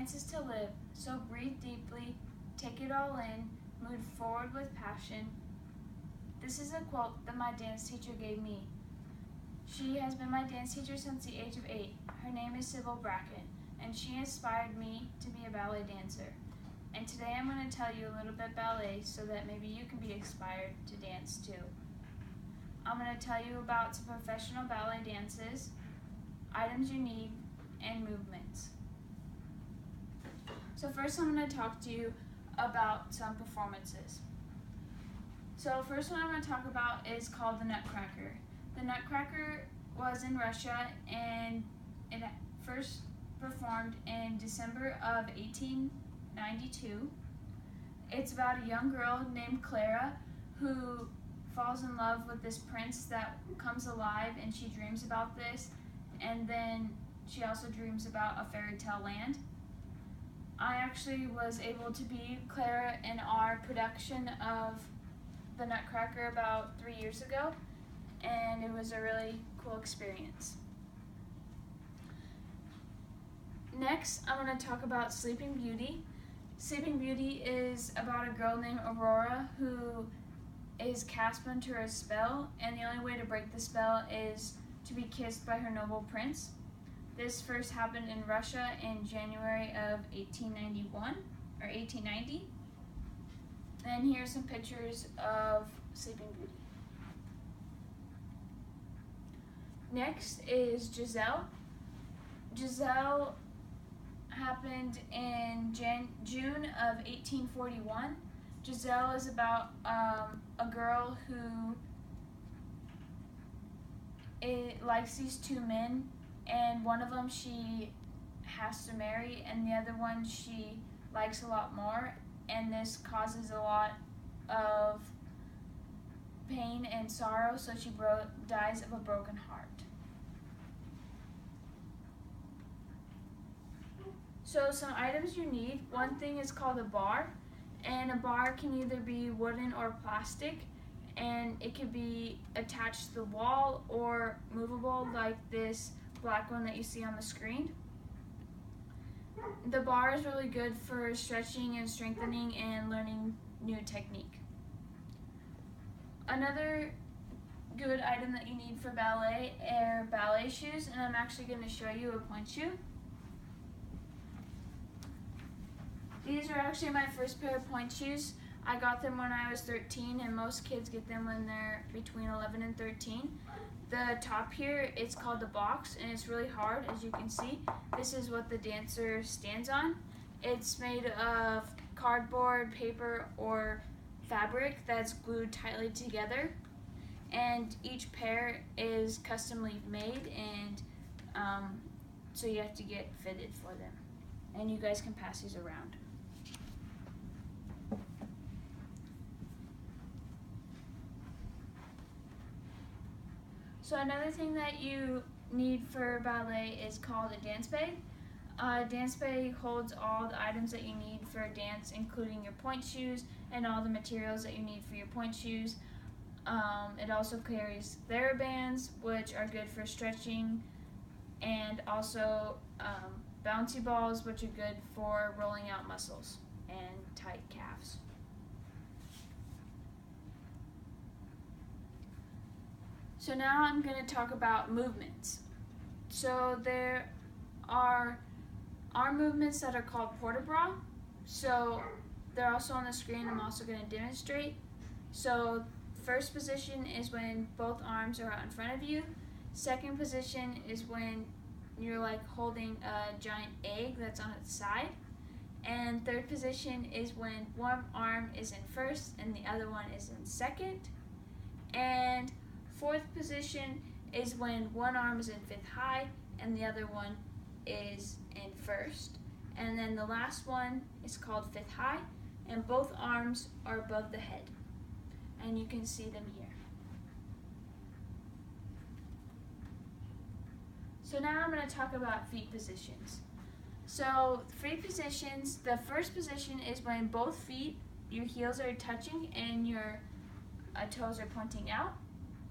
dance is to live, so breathe deeply, take it all in, move forward with passion. This is a quote that my dance teacher gave me. She has been my dance teacher since the age of 8. Her name is Sybil Bracken, and she inspired me to be a ballet dancer. And today I'm going to tell you a little bit ballet so that maybe you can be inspired to dance too. I'm going to tell you about some professional ballet dances, items you need, and movements. So first I'm going to talk to you about some performances. So first one I'm going to talk about is called the Nutcracker. The Nutcracker was in Russia and it first performed in December of 1892. It's about a young girl named Clara who falls in love with this prince that comes alive, and she dreams about this, and then she also dreams about a fairy tale land. I actually was able to be Clara in our production of the Nutcracker about 3 years ago, and it was a really cool experience. Next, I'm going to talk about Sleeping Beauty. Sleeping Beauty is about a girl named Aurora who is cast under a spell, and the only way to break the spell is to be kissed by her noble prince. This first happened in Russia in January of 1890. And here's some pictures of Sleeping Beauty. Next is Giselle. Giselle happened in June of 1841. Giselle is about a girl who likes these two men, and one of them she has to marry, and the other one she likes a lot more, and this causes a lot of pain and sorrow, so she dies of a broken heart. So some items you need. One thing is called a bar, and a bar can either be wooden or plastic, and it could be attached to the wall or movable like this black one that you see on the screen. The bar is really good for stretching and strengthening and learning new technique. Another good item that you need for ballet are ballet shoes, and I'm actually going to show you a pointe shoe. These are actually my first pair of pointe shoes. I got them when I was 13, and most kids get them when they're between 11 and 13. The top here, it's called the box, and it's really hard, as you can see. This is what the dancer stands on. It's made of cardboard, paper, or fabric that's glued tightly together. And each pair is customly made, and so you have to get fitted for them. And you guys can pass these around. So another thing that you need for ballet is called a dance bag. A dance bag holds all the items that you need for a dance, including your pointe shoes and all the materials that you need for your pointe shoes. It also carries TheraBands, which are good for stretching, and also bouncy balls, which are good for rolling out muscles and tight calves. So now I'm going to talk about movements. So there are arm movements that are called port-de-bras. So they're also on the screen. I'm also going to demonstrate. So first position is when both arms are out in front of you. Second position is when you're like holding a giant egg that's on its side. And third position is when one arm is in first and the other one is in second. And fourth position is when one arm is in fifth high and the other one is in first. And then the last one is called fifth high, and both arms are above the head. And you can see them here. So now I'm going to talk about feet positions. So feet positions, the first position is when both feet, your heels are touching and your toes are pointing out,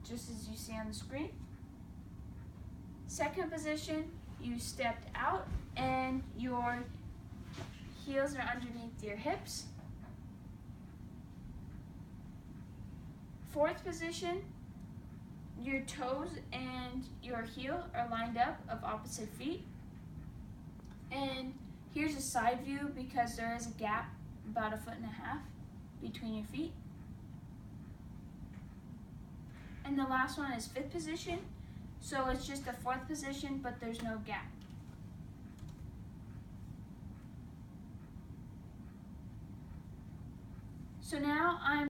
just as you see on the screen. Second position, you stepped out and your heels are underneath your hips. Fourth position, your toes and your heel are lined up of opposite feet. And here's a side view because there is a gap about 1.5 feet between your feet. And the last one is fifth position. So it's just a fourth position, but there's no gap. So now I'm